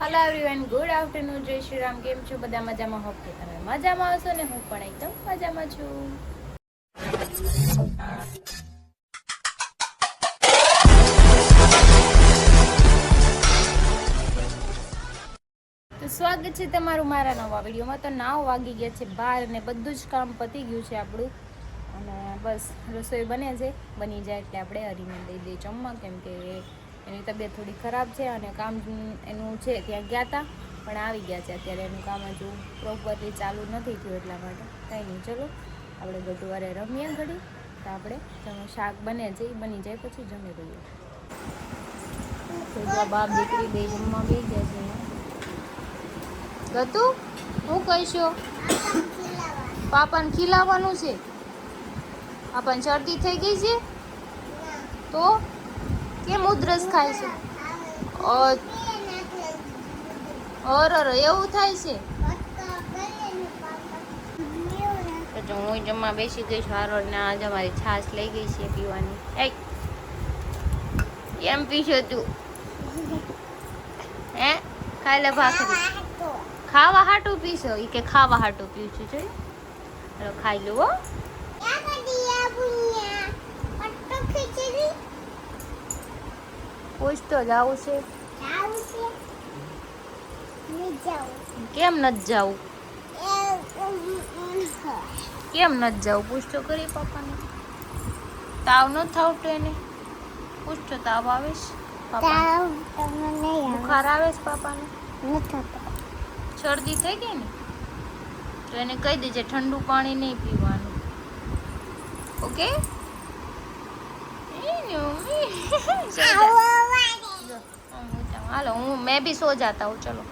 Hello everyone, good afternoon, જય શ્રી રામ. કેમ છો બધા? મજામાં? હોપ કે તમે મજામાં હશો ને હું પણ એકદમ મજામાં છું. તો સ્વાગત છે તમારું મારા નવા વિડીયોમાં. તો 9 વાગી ગયા છે બહાર અને બધું જ કામ પતી ગયું છે આપણું, અને બસ રસોઈ બને છે. બની જાય એટલે આપણે હરીને દઈ દઈએ જમવા, કેમ કે એની તબિયત થોડી ખરાબ છે અને કામ એનું છે ત્યાં ગયા હતા પણ આવી ગયા છે. અત્યારે એનું કામ હજુ પ્રોપરલી ચાલુ નથી થયું, એટલા માટે કંઈ નહીં. ચલો આપણે ગટુવારે રમીએ ઘડી. તો આપણે શાક બને છે, એ બની જાય પછી જમી લઈએ. તો બાપ દીકરી બે જમવા બે ગયા છે. ગતુ હું કહીશો? પાપાને ખીલાવાનું છે. પાપાને શરદી થઈ ગઈ છે તો કેમ ઉધરસ ખાય છે? ઓર એવું થાય છે. તો હું જમવા બેસી ગઈ છું. હારો ને આજે અમારી છાશ લઈ ગઈ છે પીવાની. એમ પીશો તું? હે ખાઈ લે ભાખરી. ખાવા હાટું પીશો? એ કે ખાવા હાટું પીવું છું. જોઈ હાલો ખાઈ લો. હો પૂછતો જાવું છે. કેમ નથી જાવું? કેમ નથી જાવું? પૂછતો કરી પપ્પાને. તાવ નથી થતો એને? પૂછતો તાવ આવે છે? બુખાર આવે છે પાપાને? શરદી થઈ ગઈ ને તો એને કહી દેજે ઠંડુ પાણી નહીં પીવાનું. ઓકે? हालो मैं भी सो जाता हूँ. चलो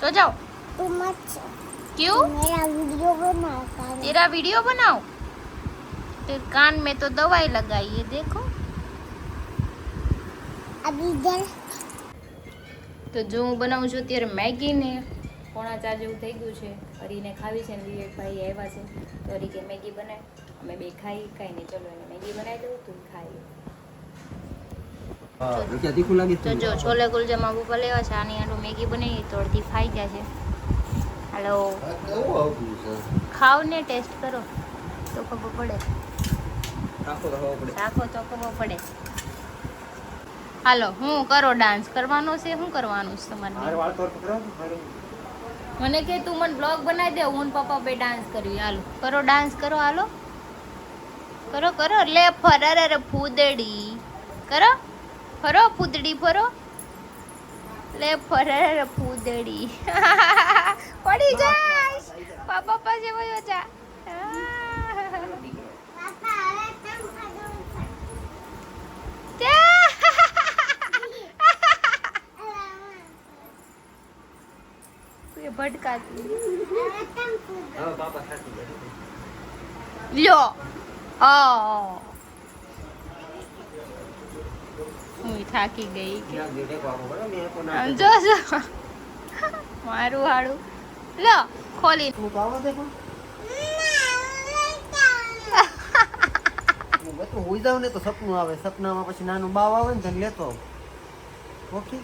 सो जाओ. तुम मत सो. क्यों? मेरा वीडियो बनाओ. तेरा वीडियो बनाओ? तेरे कान में तो दवाई लगाई है, देखो. अभी इधर तो जो હું બનાવું છું અત્યારે મેગી ને 3:45 જેવું થઈ ગયું છે. હરીને ખાવી છે ને વિવેકભાઈ આવ્યા છે તો હરી કે મેગી બનાય, અમે બે ખાઈ. કઈ નહીં, ચલો એને મેગી બનાવી દઉં, તું ખાઈ. તો જો છોલે કુલચામાં બપોર લેવા છે, આની આટલું મેગી બનાવી તો અડધી ખાઈ ગયા છે. હાલો ખાવ ને, ટેસ્ટ કરો તો ખબર પડે. રાખો તો ખબર પડે. હાલો હું કરો ડાન્સ કરવાનો છે? શું કરવાનું છે તમારે? મને કે તું મને બ્લોગ બનાવી દે, હું પપ્પા બે ડાન્સ કરવી. હાલો કરો ડાન્સ કરો. હાલો કરો કરો. લે ફરર ફૂદડી કરો. ફરો ફૂદડી ફરો. લે ફરર ફૂદડી. પડી જાય પાપા પાસે વયો જા. ભટકાતી લ્યો. હું થાકી ગઈ. જો જો મારું હાડું લો ખોલી. હોઈ જાવ ને તો સપનું આવે. સપનામાં પછી નાનું બાવ આવે ને તને લેતો ઓકે.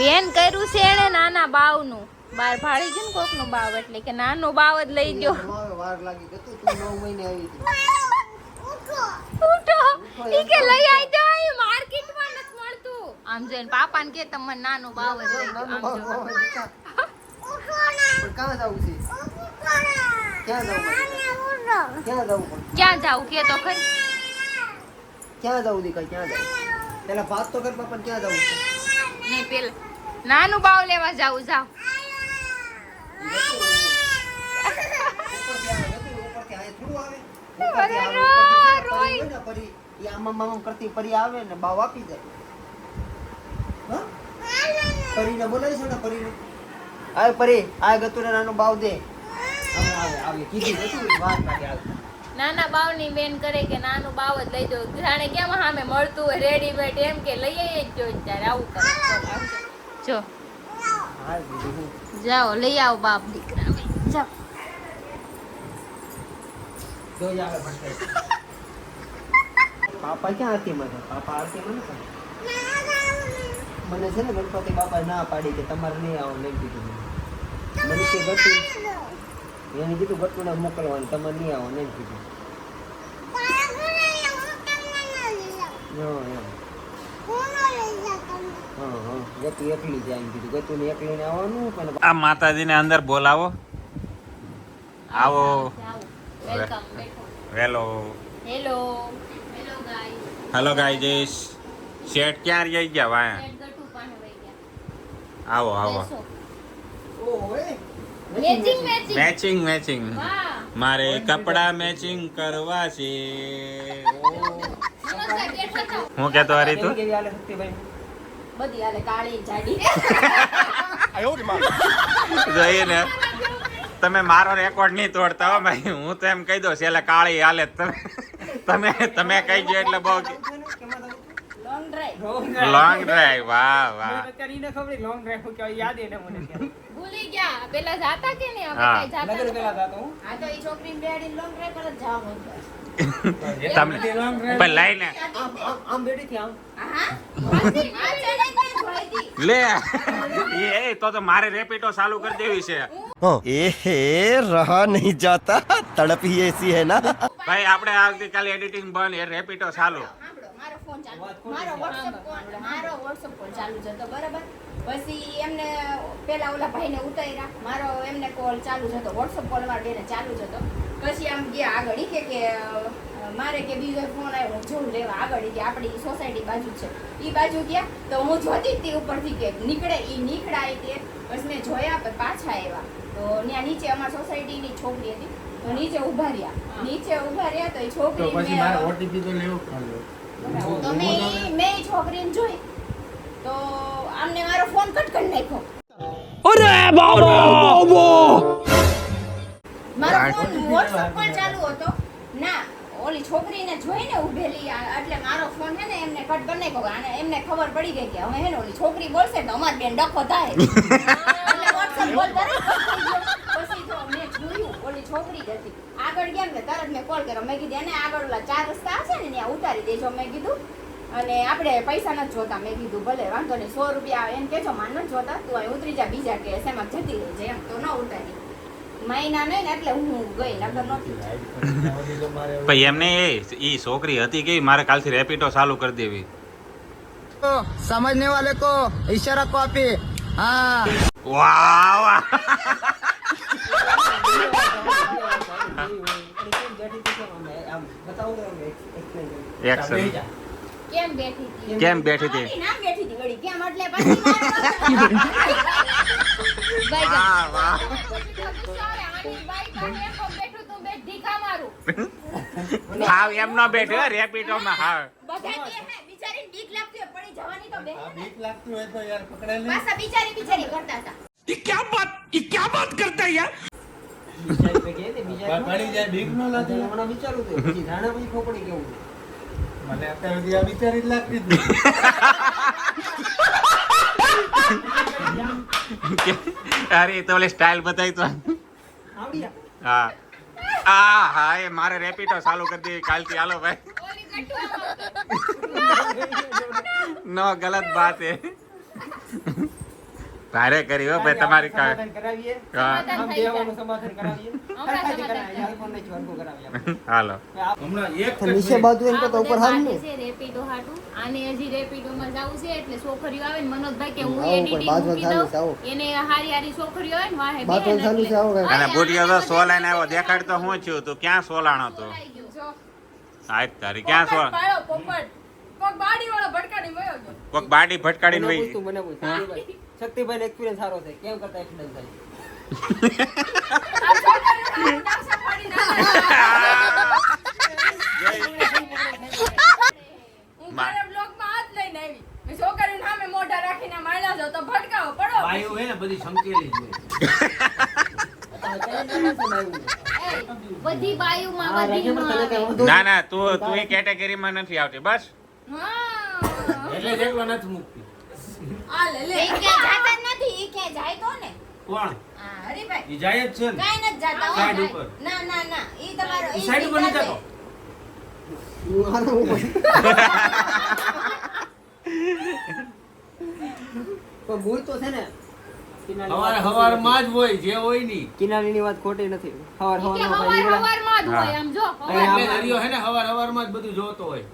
વેન કર્યું છે એને નાના બાવનું. બાર ભાડી ગયું ને કોકનું બાવ, એટલે કે નાનો બાવ જ લઈ ગયો. વાર લાગી ગઈ તું 9 મહિને આવી હતી. ઉઠો ઈ કે લઈ આવી દો. એ માર્કેટમાં નથી મળતું. આમ જોઈને પાપાને કે તમને નાનો બાવ જ લઈ ગયો. આમ જો પણ કાં જાવું છે? ક્યાં જાવું? ક્યાં જાવું? ક્યાં જાવું કે તો ખરી. ક્યાં જાવું દીકરા? ક્યાં જાવું? પેલા વાત તો કર પાપા, ક્યાં જાવું છે? નહીં પેલા નાનું બાવ લેવા જાવું. જાવ કરતી પરી આવે ને બાવ આપી જાય. પરીને બોલાવી છે ને પરીને. આ પરી આ ગતુને નાનો બાવ દે. આવે કીધી ગતું વાત લાગે. નાના બાવની બેન કરે કે નાનું બાવ જ લઈ દો. જાણે કેમ સામે મળતું હોય રેડીમેડ, એમ કે લઈ આવી જ જો. ત્યારે આવું કરે જો. જાઓ લઈ આવો બાપ દીકરા. જાઓ પાપા ક્યાં આરતી માં? પાપા આરતી માં મને છે ને ગણપતિ બાપા ના પાડી કે તમારે નહીં આવો નહીં કીધું મને કે ગટુ એને કીધું ગટુને મોકલવાનું તમારે નહીં આવો નહીં કીધું ગતુ એકલી જાય એમ કીધું ગતુને એકલીને આવવાનું પણ આ માતાજીને અંદર બોલાવો આવો વેલકમ બેઠો વેલો hello hello guys hello guys શેઠ ક્યાં રહી ગયા વાયા સેટ ગટુ પાસે વઈ ગયા આવો આવો બેસો ઓય મેચિંગ મેચિંગ મેચિંગ મેચિંગ વાહ મારે કપડા મેચિંગ કરવા છે નમસ્કાર બેઠો તો હું કહેતો હરી તું કેવી હાલે શક્તિભાઈ બધી હાલે કાળી જાડી જોઈએ ને તમે મારો રેકોર્ડ નહીં તોડતા હો ભાઈ હું તો એમ કહી દઉં એટલે કાળી હાલે તમે તમે કહી દો એટલે બહુ લોંગ ડ્રાઈવ લોંગ ડ્રાઈવ વાહ વાહ ભૂલી ગયા પેલા જાતા કે નહીં હા. આપણે કઈ જાતા નતા. હા તો એ છોકરીને બેડીને લોંગ ડ્રાઈવ પર જ જવાનું હતું. તમે પણ લઈને આમ બેઠી થી આમ હા પાછી આ ચડે જ જોઈ હતી. લે એ તો મારે રેપિડો ચાલુ કરી દેવી છે एहे रहा नहीं जाता तड़प ही ऐसी है ना ભાઈ આપણે આવતીકાલે એડિટિંગ બંધ એ રેપિડો ચાલુ સાંભળો, મારો ફોન ચાલુ મારો WhatsApp કોલ ચાલુ જ હતો બરાબર. પછી એમને પેલા ઓલા ભાઈને ઉતાર્યા મારો એમને કોલ ચાલુ જ હતો WhatsApp કોલ મારા બેને ચાલુ જ હતો. પછી આમ ગયા આગળ ઈ કે મારે કે બીજો ફોન આવ્યો હું જોઉં લેવા આગળ ઈ કે આપણી સોસાયટી બાજુ જ છે ઈ બાજુ ગયા તો હું જોતી જ તે ઉપરથી કે નીકળે ઈ નીકળાય તે પછી મેં જોયા પણ પાછા આવ્યા તો ત્યાં નીચે અમારી સોસાયટીની છોકરી હતી તો નીચે ઊભા રહ્યા તો એ છોકરી તો મેં એ છોકરીને જોઈ તો આમને મારો ફોન કટ કરી નાખ્યો. મારો ફોન WhatsApp પર ચાલુ હતો ના ઓલી છોકરીને જોઈને ઊભેલી એટલે મારો ફોન છે ને એમને કટ કરી નાખ્યો અને એમને ખબર પડી ગઈ કે હવે હે ને ઓલી છોકરી બોલશે તો અમાર બેન ડખો થાય એટલે WhatsApp કોલ તરત કટ થઈ ગયો. પછી તો મેં જોયું ઓલી છોકરી જ હતી આગળ ગયા ને તરત મેં કોલ કર્યો મેં કીધું એને આગળ ઓલા 4 રસ્તા હશે ને ત્યાં ઉતારી દેજો મેં કીધું અને આપણે પૈસા નથી જોતા મેં કીધું ભલે વાંધો નહીં 100 રૂપિયા એમ કેજો માન નથી જોતા તું અહીં ઉતરી જા બીજા કે એમાં જતી રહેજે એમ તો ન ઉતારી મહિના નહીં ને એટલે હું ગઈ નગર નહોતી. ભાઈ એમને ઈ છોકરી હતી કે મારે કાલથી રેપિડો ચાલુ કરી દેવી समझने वाले को इशारा को आपे हाँ વાહ વાહ એક્શન કેમ બેઠી હતી કેમ બેઠી હતી ના બેઠી હતી વળી કેમ એટલે પછી વાહ વાહ હાવ એમ ન બેઠો રેપિડો માં હાવ બિચારી બીક લાગતી હોય પડી જવાની તો બીક લાગતી હોય તો યાર પકડે લે પાછા બિચારી કરતા હતા ये क्या बात करता है यार પડી જાય બીક ન લાગે હમણાં વિચારું તો પછી જાણે પછી ખોપડી કેવું મને અત્યારે સુધી આ વિચારી જ લાગતી અરે તો ઓલી સ્ટાઇલ બતાવી તો આવડ્યા હા હા એ મારે રેપિડો ચાલુ કરી દે કાલથી હાલો ભાઈ ઓલી ગટ્ટુ નો ગલત બાત હે ભારે કરી હો ભાઈ તમારી સમાધાન કરાવીએ હા આમ દેવાનું સમાધાન કરાવીએ હમણાં હરખાથી સમાધાન કરાવીએ હાલ પણ નહીં હરખું કરાવીએ હાલો હમણાં એક નીચે બાજુ એમ તો ઉપર હાલ ને છે રેપિડો હાટું આને હજી રેપિડોમાં જાવું છે એટલે છોકરીઓ આવે ને મનોજભાઈ કે હું આવો પણ એડિટિંગ બાજુ મૂકી ચાલુ છે, દઉં આવો. એને હારી છોકરીઓ આવે ને વાહે બાજુ બેન ચાલુ છે, આવો એટલે કાંઈ. અને બુટિયો તો સોલાઈને આવ્યો દેખાડ તો હું થયું તું ક્યાં સોલાણો તો સોલાઈ ગયો. આજ તારી ક્યાં સોલ કોક બાડી ભટકાડીને મને વહી પૂછતું, મને પૂછ. શક્તિભાઈ એક્સપિરિયન્સ સારો છે કેમ કરતા એક્સિડન્ટ થાય બાયું હે ને બધી સંકેલી જ હોય. બધી બાયુમાં આ બધી રાજ્યમાં તને કઈ માં વાંધો ના ના તું એ કેટેગરીમાં નથી આવતી બસ એટલે જ એકલો નથી મૂકતી. એ ક્યાંય જાતા જ નથી એ ક્યાંય જાય તો ને કોણ હા હરીભાઈ ઈ જાય જ છે ને કાંઈ નથી જાતા હો, સાઈડ કાંઈ. ઉપર. ના ના ના ઈ તમારો ઈ સાઈડ ઉપર નથી જતો. પણ ભૂલ તો છે ને હવારમાં જ હોય જે હોય નહીં. કિનારીની વાત ખોટી નથી. કે હવારમાં જ હોય આમ જો એટલે દરિયો હે ને હવારમાં જ બધું જોતો હોય.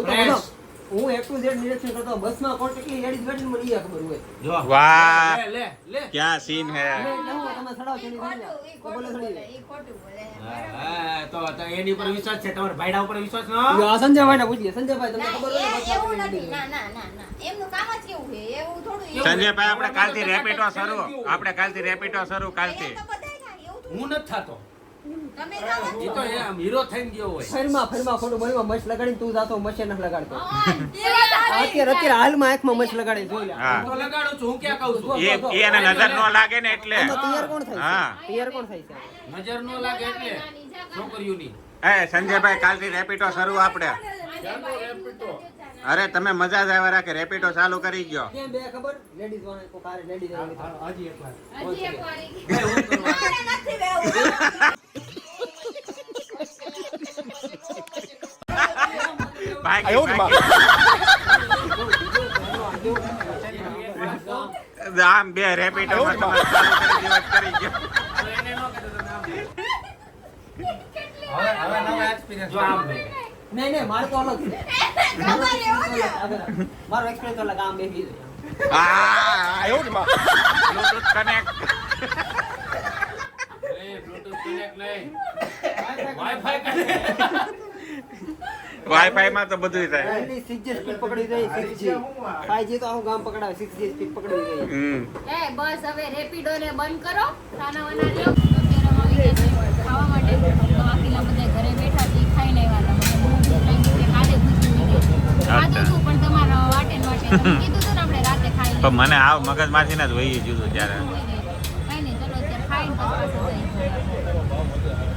Fresh. હું એકલું Z નિરીક્ષણ કરતો બસમાં કોણ કેટલી લેડીઝ બેઠી મને ઈ ખબર હોય. જો વાહ લે લે ક્યાં સીન હે એટલે હું તમે સડાવ છો ની તો બોલે સડી જાય. હા, તો એની ઉપર વિશ્વાસ છે, તમારા ભાઈડા ઉપર વિશ્વાસ ન? આ સંજયભાઈ ને પૂછીએ. સંજયભાઈ તમને ખબર હોય ને એવું બસમાં નથી. ના ના ના ના એમનું કામ જ કેવું છે એવું થોડું એવું સંજયભાઈ આપણે કાલથી રેપિડો શરૂ કાલથી તો બધાય થાય એવું થોડું. હું નથી થાતો. તમે જાઓ ઈ તો એમ હીરો થઈને ગયો હોય. ફરમાં ખોટું બોલવા મસ્ત લગાડીને તું જાતો મશીન નથી લગાડતો. હા, અત્યારે હાલમાં આંખમાં મસ્ત લગાડી જોઈ લે. હા હું તો લગાડું છું, હું ક્યાં કહું છું? એ એને નજર ન લાગે ને એટલે આમાં તૈયાર કોણ થાય હા. છે? તૈયાર કોણ થાય છે? નજર ન લાગે એટલે છોકરીઓની. એ સંજયભાઈ કાલથી રેપિડો શરૂ આપણે અરે તમે મજા જ આવ્યા રાખે રેપિડો ચાલુ કરી ગયો કેમ બે ખબર લેડીઝ વાળા કોઈ કારે લેડીઝ આવી તો. હજી એક વાર. હજી એક વાર ઈ. બે હું કરવા. તમારે નથી રહેવું. ભાગી, ભાગી. આમ બે રેપિડો માં તમારે ચાલુ કરી દેવા કરી ગયો હવે એને ન કહેતો તો નામ લે. હવે નવો experience. જો આમ બે. નહીં મારે તો અલગ છે. તમારે એવું છે. મારો એક્સપિરિયન્સ અલગ આમ બેસી બ્લૂટૂથ કનેક્ટ લે, Bluetooth connect લે. Wi-Fi connect. વાઈફાઈ માં તો બધું થાય 6G સ્પીડ પકડી જાય 6G 5G તો આખું ગામ પકડાવે 6G સ્પીડ પકડી જાય. હમ એ બસ હવે રેપિડો ને બંધ કરો ખાનાવાના લ્યો અત્યારે આવી ગયા છે ખાવા માટે તો બાકીના બધા ઘરે બેઠા છે ખાઈને આવ્યા હતા કાલે પૂછ્યું ખાધું હતું પણ તમારા વાટે ને વાટે તમે કીધું હતું ને આપણે રાતે ખાઈ પણ મને આ મગજમાંથી ને જ વહી જુદું ત્યારે કઈ નહીં ચલો અત્યારે ખાઈને પછી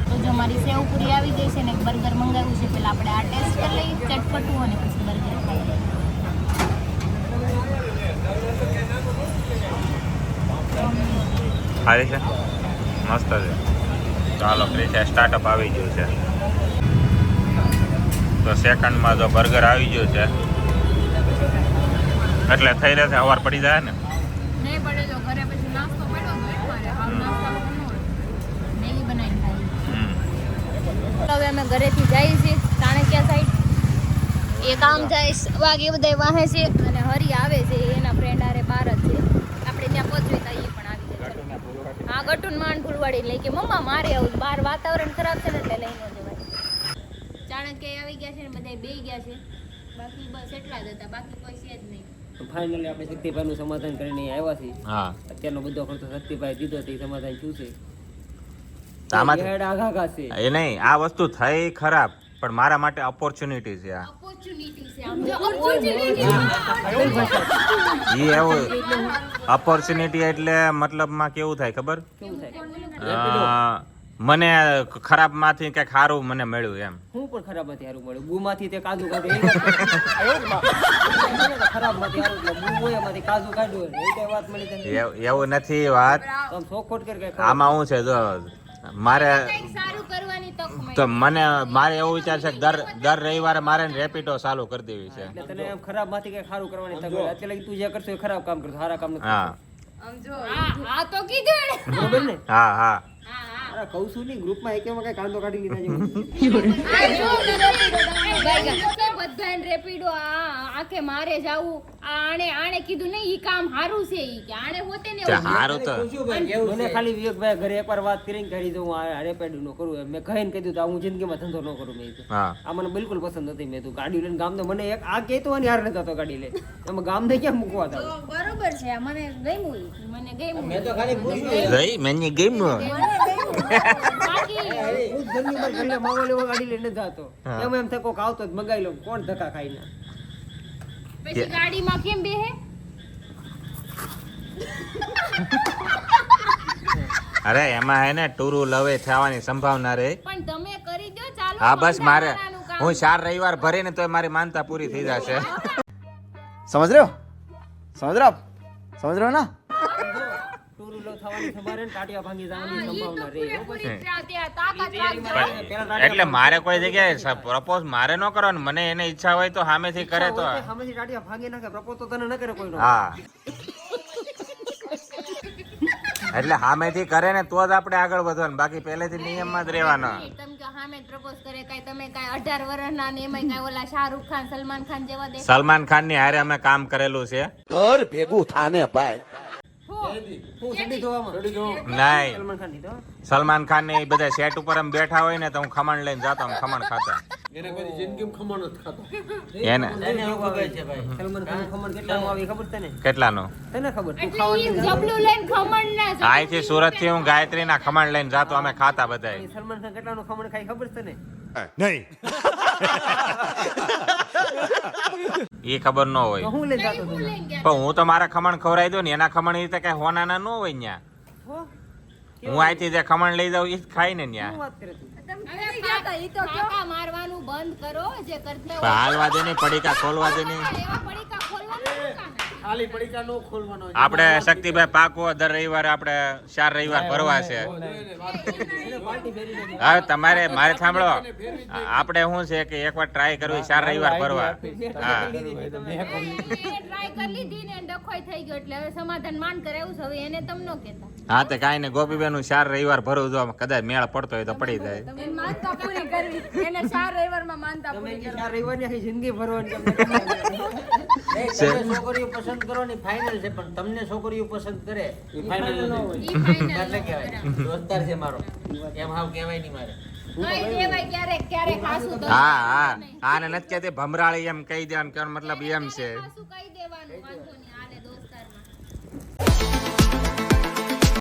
તો જો મારી સેવ પૂરી આવી ગઈ છે ને બર્ગર મંગાવ્યું છે પેલા આપણે આ ટેસ્ટ કરી લઈએ ચટપટું અને પછી બર્ગર ખાઈ લઈએ સારી છે મસ્ત છે ચાલો ક્રિશા સ્ટાર્ટઅપ આવી ગયું છે તો સેકન્ડમાં જો બર્ગર આવી ગયું છે એટલે થઈ રહેશે સવાર પડી જાય ને નહીં પડે તો ઘરે પછી નાસ્તો પડ્યો હોય મારે હાલ નાસ્તા વગર ન હોય મેગી બનાવીને ખાઈ હમ. હવે અમે ઘરેથી જઈએ છીએ ચાણક્ય સાઈડ એક આમ જાય વાગે બધા વાહે છે અને હરી આવે છે એના ફ્રેન્ડ આરે બાર જ છે આપણે ત્યાં પહોંચવી તો એ પણ આવી જાય હા ગટુન માંડ ફૂલવાડી લઈ કે મમ્મા મારે આવું બહાર વાતાવરણ ખરાબ છે ને એટલે લઈ ન જવાય ચાણક્ય આવી ગયા છે ને બધા બેહી ગયા છે બાકી બસ એટલા જ હતા બાકી કોઈ છે જ નહીં ફાઇનલી આપણે શક્તિભાઈનું સમાધાન કરીને આવ્યા છીએ. હા અત્યારનો બધો ખર્ચો શક્તિભાઈ દીધો તે સમાધાન શું છે? તો આમાં હેડ આઘા છે. એ નહીં આ વસ્તુ થઈ ખરાબ પણ મારા માટે ઓપોર્ચ્યુનિટી છે આ ઓપોર્ચ્યુનિટી છે આમ જો ઓપોર્ચ્યુનિટી ઈ એવું ઓપોર્ચ્યુનિટી એટલે મતલબમાં કેવું થાય ખબર કેવું થાય? મને ખરાબમાંથી કંઈક સારું મને મળ્યું એમ હું પણ ખરાબમાંથી હારું મળ્યું. ગુમાંથી તે કાજુ કાઢ્યું ખરાબમાંથી હારું એટલે ગું હોય એમાંથી કાજુ કાઢ્યું હોય. એ કઈ વાત મળી તને? એવું નથી વાત તો આમ શોખોટ કર કે આમાં શું છે જો મારે કંઈક સારું કરવાની તક મળી તો મારે એવું વિચાર છે કે દર રવિવારે મારે રેપિડો ચાલુ કરી દેવી છે એટલે તને એમ ખરાબમાંથી કઈ સારું કરવાની તક મળે. અત્યારે તું જે કરશો એ ખરાબ કામ કરશો, સારા કામ નથી. હા હા તો કીધું એણે. બરોબર ને? હા હા અરે કહું છું નહીં ગ્રુપમાં એકેમાં કઈ કાંદો કાઢી લીધા જેવું. બધાને રેપિડો આખે મારે જાવું આણે કીધું નહીં ઈ કામ હારું છે ઈ કે આણે હોતે ને એવું. સારું તો મને ખાલી વિવેકભાઈ ઘરે એકવાર વાત કરીને કરી દઉં હું આ રેપેડ નો કરું એમ. મેં કહીને કીધું તો હું જિંદગીમાં ધંધો ન કરું. મેં કીધું હા આ મને બિલકુલ પસંદ નથી. મેં તું ગાડી લઈને ગામ મને એક આ કહેતો હોય ને યાર નતો ગાડી લઈ એમાં ગામ ને ક્યાં મૂકવા હતા? તો બરોબર છે મને ગમ્યું ઈ. મને ગમ્યું. મેં તો ખાલી પૂછ્યું જઈ મેં ગેમ નું બાકી હું જ ઘરની બહાર ઘરે માવો લેવા ગાડી લઈને જતો હા. એમ એમ થાય કોક આવતો જ મંગાવી લઉં. કોણ ધક્કા ખાઈને પછી ગાડીમાં કેમ બેહે અરે એમાં હે ને ટુરુ લવે થવાની સંભાવના રહે પણ તમે કરી દો ચાલો હા બસ મારે મંગળવારનું કામ. હું 4 રવિવાર ભરીને તોય મારી માનતા પૂરી થઈ જશે समझ रहे हो? समझ रहे हो आप? समझ रहे हो ना? ટુરુ લો થવાની સંભાવના ને ટાટિયા ભાંગી જવાની સંભાવના રહે હો પછી. એટલે મારે કોઈ જગ્યાએ પ્રપોઝ મારે ન કરવાનું, મને એને ઈચ્છા હોય તો સામેથી કરે તો સામેથી ટાટિયા ભાંગી નાખે, પ્રપોઝ તો તને ન કરે કોઈનો. હા એટલે સામેથી કરે ને તો જ આપણે આગળ વધવાનું, બાકી પહેલેથી નિયમમાં જ રહેવાનો. તમે કે હામે પ્રપોઝ કરે કાઈ તમે કાઈ 18 વર્ષના ને એમાંય કાઈ ઓલા શાહરુખ ખાન સલમાન ખાન જેવા દે સલમાન ખાન ની હારે અમે કામ કરેલું છે. હું સડી ધોવામાં નહીં, સલમાન ખાન દીધો. સલમાન ખાન ને બધા સેટ ઉપર આમ બેઠા હોય ને તો હું ખમણ લઈને જાતો, આમ ખમણ ખાતા એને એને શું ખબર છે ભાઈ? સલમાન ખાન ખમણ કેટલાનું આવે એ ખબર છે ને? કેટલાનું તને ખબર? તું એટલે ખાવાની ઈ જબલું લઈને ખમણ ના અહીંથી સુરત થી હું ગાયત્રી ના ખમણ લઈને જાતો, અમે ખાતા બધા. સલમાન ખાન કેટલાનું ખમણ ખાઈ ખબર છે ને? એ ખબર ન તો હોય, હું લઈ જાતો તું? પણ હું તો મારા ખમણ ખવડાવી દઉં ને, એના ખમણ એ રીતે કઈ હોનાના ન હોય ન્યા. હો? હું અહીંથી જે ખમણ લઈ જાઉં એ જ ખાઈ ને શું ન્યા. વાત કરે તું? ફાંકા મારવાનું બંધ કરો જે કરતા પણ હાલવા દે નહીં, પડીકા ખોલવા દે નહીં. એવા પડીકા ખોલવાના ખાલી પડીકા નો ખોલવાનો. આપણે શક્તિભાઈ પાકો દર રવિવારે આપણે 4 રવિવાર ભરવા છે. હા તમારે મારે સાંભળો, આપણે શું છે કે એકવાર ટ્રાય કરવી 4 રવિવાર ભરવા. હા ટ્રાય કરી લીધી ને ડખોય થઈ ગયો એટલે હવે સમાધાન માંડ કરે એવું છે. હવે એને તમ નો કહેતા હા તે કાંઈ ને ગોપીબેન હું 4 રવિવાર ભરું જો કદાચ મેળ પડતો હોય તો પડી જાય. એને માનતા પૂરી કરવી એને 4 રવિવારમાં માનતા તમે પૂરી કે ચાર રવિવારની આખી જિંદગી ભરવાની તમને. તમે છોકરીઓ પસંદ કરો ની ફાઇનલ છે, પણ તમને છોકરીઓ પસંદ કરે એ ફાઇનલ ન હોય. ઈ ફાઇનલ એટલે કહેવાય દોસ્તાર છે મારો, એમ હાવ કહેવાય નહીં મારે. કઈ દેવાય ક્યારેક ક્યારેક હાસુ તો હા હા આને નથી કહેતી ભમરાળી એમ કહી દેવાનું, કે મતલબ એમ છે. હાસુ કહી દેવાનું વાંધો નહીં.